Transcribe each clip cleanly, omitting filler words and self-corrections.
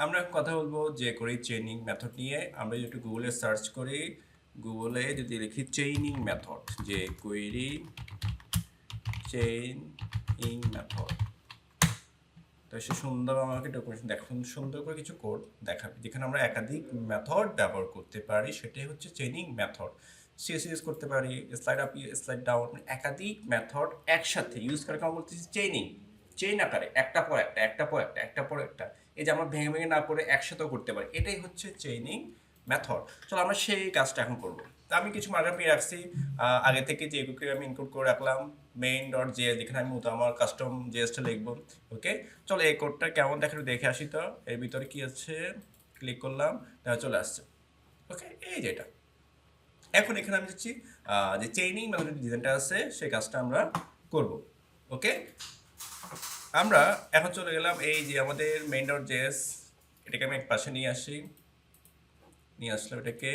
আমরা কথা বলবো যে করি চেইনিং মেথড নিয়ে। আমরা যদি একটু গুগলে সার্চ করি, গুগলে যদি লিখি চেইনিং মেথড, যে কোয়েরি চেইনিং মেথড, তো সে সুন্দর আমাকে ডকুমেন্টেশন দেখুন, সুন্দর করে কিছু কোড দেখাবে যেখানে আমরা একাধিক মেথড ব্যবহার করতে পারি। সেটাই হচ্ছে চেইনিং মেথড। সিএসএস করতে পারি, স্লাইড আপ, স্লাইড ডাউন, একাধিক মেথড একসাথে ইউজ করে আমরা বলতেছি চেইনিং। চেইন আকারে একটা পর একটা, একটা পর একটা, একটা পর একটা, এই যে আমরা ভেঙে ভেঙে না করে একসাথেও করতে পারি, এটাই হচ্ছে চেইনিং মেথড। চলো আমরা সেই কাজটা এখন করবো। তো আমি কিছু মার্কআপ নিয়ে রাখছি আগে থেকে, যে এগুলোকে আমি ইনক্লুড করে রাখলাম মেইন ডট জে, যেখানে আমি মতো আমার কাস্টম জেএসটা লিখবো। ওকে, চলো এই কোডটা কেমন দেখে একটু দেখে আসি। তো এর ভিতরে কি আছে, ক্লিক করলাম, তাহলে চলে আসছে। ওকে, এই যেটা এখন এখানে আমি যাচ্ছি যে চেইনিং মেথডের ডিজাইনটা আছে সেই কাজটা আমরা করব। ওকে, আমরা এখন চলে গেলাম এই যে আমাদের মেইন ডট জেএস, এটাকে আমি এক পাশে নিয়ে আসি, নিয়ে আসলাম এটাকে,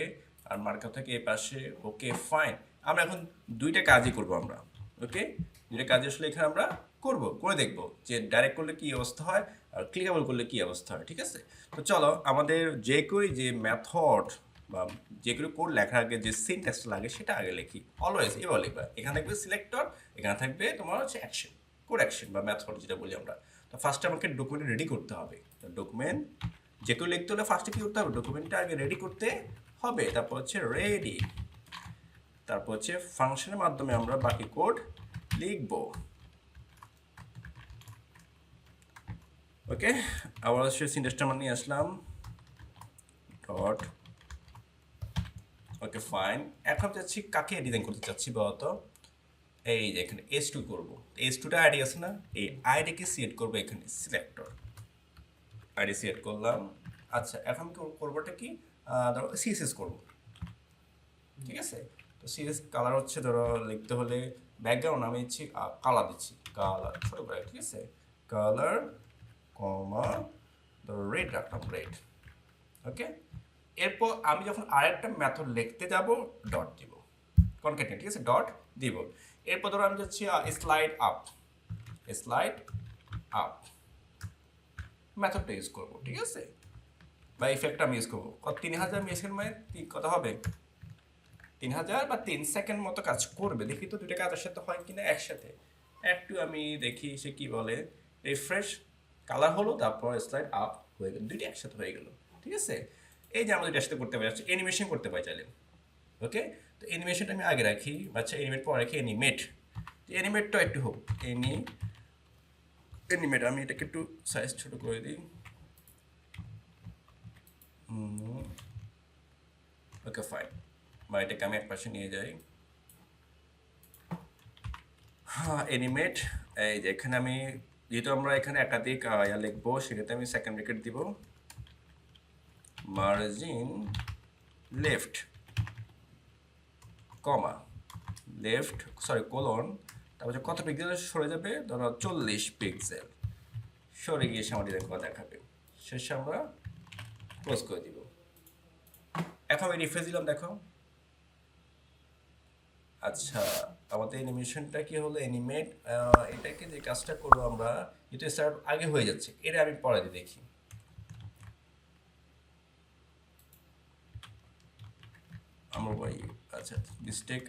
আর মার্কআপ থাকে এই পাশে। ওকে ফাইন, আমরা এখন দুইটা কাজই করব আমরা। ওকে, দুইটা কাজ আসলে এখানে আমরা করে দেখবো যে ডাইরেক্ট করলে কি অবস্থা হয় আর ক্লিকেবল করলে কি অবস্থা হয়। ঠিক আছে, তো চলো আমাদের যে কই যে মেথড বা যে কোনো কোড লেখার আগে যে সিনট্যাক্সটা লাগে সেটা আগে লিখি। অলওয়েজ এবার লিখবা, এখানে থাকবে সিলেক্টর, এখানে থাকবে তোমার হচ্ছে অ্যাকশন, কোড অ্যাকশন বা মেথড যেটা বলি আমরা। তো ফার্স্টে আমাকে ডকুমেন্ট রেডি করতে হবে। ডকুমেন্ট যে কেউ লিখতে হলে ফার্স্টে কি করতে হবে, ডকুমেন্টটা আগে রেডি করতে হবে। তারপর হচ্ছে রেডি, তারপর হচ্ছে ফাংশনের মাধ্যমে আমরা বাকি কোড লিখব। ওকে, আবার হচ্ছে সিনট্যাক্সটা আমরা নিয়ে আসলাম, ডট। ওকে ফাইন, এখন যাচ্ছি কাকে ডিজাইন করতে চাচ্ছি বলতো। এই যে এখানে S2 করবো, S2টা আইডি আছে না, এই আইডিকে সিলেক্ট করবো এখানে, সিলেক্টর আইডি সিলেক্ট করলাম। আচ্ছা, এখন করবোটা কি, ধরো সিএসএস করবো। ঠিক আছে, তো সিএস কালার হচ্ছে ধরো লিখতে হলে ব্যাকগ্রাউন্ড আমি দিচ্ছি কালার দিচ্ছি, কালার ছোট করে। ঠিক আছে, কালার কমা ধরো রেড রাখলাম, রেড। ওকে, এরপর আমি যখন আরেকটা মেথড লিখতে যাব ডট দিব, কনক্যাটেনেট। ঠিক আছে, ডট দিব। এরপর ধরো আমি যাচ্ছি স্লাইড আপ, স্লাইড আপ মেথডটা ইউজ করবো। ঠিক আছে, বা ইফেক্টটা আমি ইউজ করবো। 3000 মিলিসেকেন্ড মানে কত হবে, 3000 বা 3 সেকেন্ড মতো কাজ করবে। দেখি তো দুইটা কাজের সাথে হয় কিনা একসাথে। একটু আমি দেখি সে কি বলে। রিফ্রেশ, কালার হলো, তারপর স্লাইড আপ হয়ে গেল, দুইটা একসাথে হয়ে গেল। ঠিক আছে, এই যে আমরা দুইটা একসাথে করতে পারি, অ্যানিমেশন করতে পারি চাইলে। ওকে, তো অ্যানিমেশনটা আমি আগে রাখি, আচ্ছা অ্যানিমেট পরে রাখি, অ্যানিমেট। অ্যানিমেটটা একটু হোক, অ্যানিমেট। আমি এটাকে একটু সাইজ ছোট করে দিই। ওকে ফাইন, বা এটাকে আমি এক পাশে নিয়ে যাই। হ্যাঁ, অ্যানিমেট। এই যে এখানে আমি, যেহেতু আমরা এখানে একাধিক লিখবো, সেক্ষেত্রে আমি সেকেন্ড ব্র্যাকেট দিব, মার্জিন লেফট কমা লেফট, সরি কোলন, তারপর কত পিক্সেল সরে যাবে, ধরো 40 পিক্সেল সরে গিয়ে সে আমার ডিজাইন করা দেখাবে। শেষে আমরা ক্লোজ করে দিব। এখন আমি রিফ্রেশ দিলাম, দেখো। আচ্ছা, আমাদের অ্যানিমেশনটা কি হলো, অ্যানিমেট। এটাকে যে কাজটা করবো আমরা, এটা স্টার্ট আগে হয়ে যাচ্ছে, এটা আমি পরে দিয়ে দেখি। আমার ভাই, আচ্ছা মিস্টেক,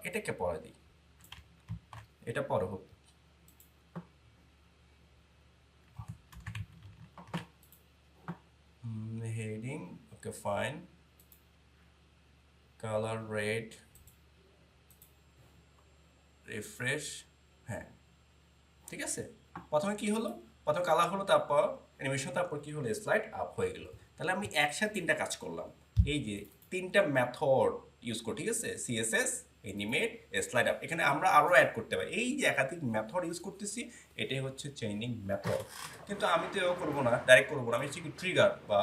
এটাকে পরে দিই, এটা পরে হোক। Heading, okay fine, colour red, refresh. হ্যাঁ, ঠিক আছে। প্রথমে কি হলো, প্রথমে কালার হলো, তারপর অ্যানিমেশন, তারপর কি হলো, স্লাইড আপ হয়ে গেল। তাহলে আমি একসাথে তিনটা কাজ করলাম, এই যে তিনটা মেথড ইউজ করি। ঠিক আছে, সিএসএস, অ্যানিমেট, স্লাইড আপ। এখানে আমরা আরও অ্যাড করতে পারি, এই যে একাধিক মেথড ইউজ করতেছি, এটাই হচ্ছে চেইনিং মেথড। কিন্তু আমি তো এও করবো না, ডাইরেক্ট করবো না, আমি হচ্ছে কি ট্রিগার বা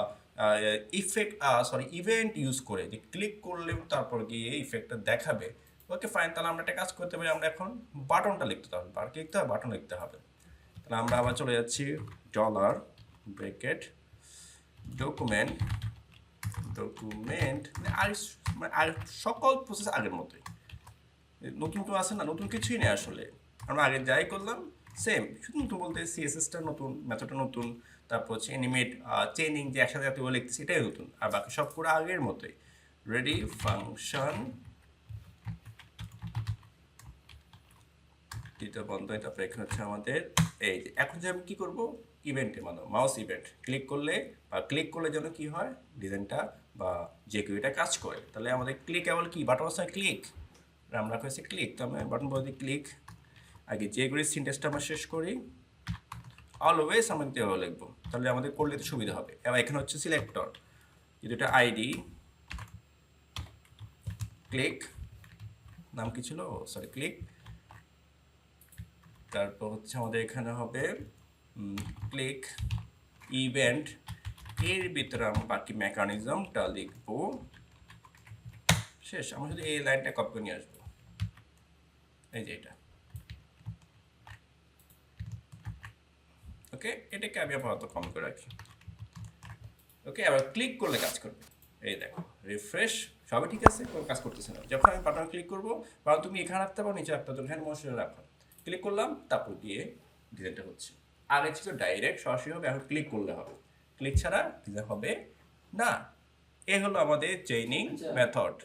ইফেক্ট, সরি ইভেন্ট ইউজ করে, যে ক্লিক করলে তারপর গিয়ে ইফেক্টটা দেখাবে। ওকে ফাইন, তাহলে আমরা একটা কাজ করতে পারি, আমরা এখন বাটনটা লিখতে হবে, আর কি লিখতে হবে, বাটন লিখতে হবে। তাহলে আমরা আবার চলে যাচ্ছি ডলার ব্র্যাকেট ডকুমেন্ট, আর সকল প্রসেস আগের মতোই। নতুন তো আছে না, নতুন কিছুই নেই আসলে। আমরা আগে যাই করলাম সেম, শুধু নতুন বলতে সিএসএসটা নতুন, মেথডটা নতুন, তারপর হচ্ছে অ্যানিমেট চেইনিং যে একসাথে এতগুলো লিখতেছি এটাই নতুন, আর বাকি সব পুরো আগের মতোই। রেডি ফাংশন দ্বিতীয় বন্ধনী, তারপরে এখানে হচ্ছে আমাদের এই যে এখন যে আমি কী করবো, ইভেন্টে মানে মাউস ইভেন্ট ক্লিক করলে যেন কি হয় ডিজাইনটা বা যে কেউ এটা কাজ করে। তাহলে আমাদের ক্লিকেবল কি বাটন আছে ক্লিক, আমরা হয়েছে ক্লিক, তো আমি বাটন বলতে ক্লিক। আগে যে করে সিনটেক্সটা আমরা শেষ করি, অলওয়েজ আমরা দেওয়া লিখবো, তাহলে আমাদের করলে তো সুবিধা হবে। এবার এখানে হচ্ছে সিলেক্টর, যদি এটা আইডি ক্লিক, নাম কি ছিল সরি ক্লিক, তারপর হচ্ছে আমাদের এখানে হবে ক্লিক ইভেন্ট, এর ভিতরে আমরা বাকি মেকানিজমটা লিখবো। শেষ, আমরা শুধু এই লাইনটা কপি করে নিয়ে আসবো, এই যে এটা। ওকে, এটাকে আমি আপাতত কম করে রাখি। ওকে, আবার ক্লিক করলে কাজ করবে, এই দেখো রিফ্রেশ, সবই ঠিক আছে, কোনো কাজ করতেছে না। যখন আমি বাটন ক্লিক করবো, বা তুমি এখানে রাখতে পারো, নিচে রাখতে পারো, এখানে মশলা রাখো, ক্লিক করলাম, তারপর দিয়ে ডিজাইনটা হচ্ছে। আগে ছিল ডাইরেক্ট সরাসরি হবে, এখন ক্লিক করলে হবে, ক্লিক ছাড়া ডিজাইন হবে না। এ হলো আমাদের চেইনিং মেথড।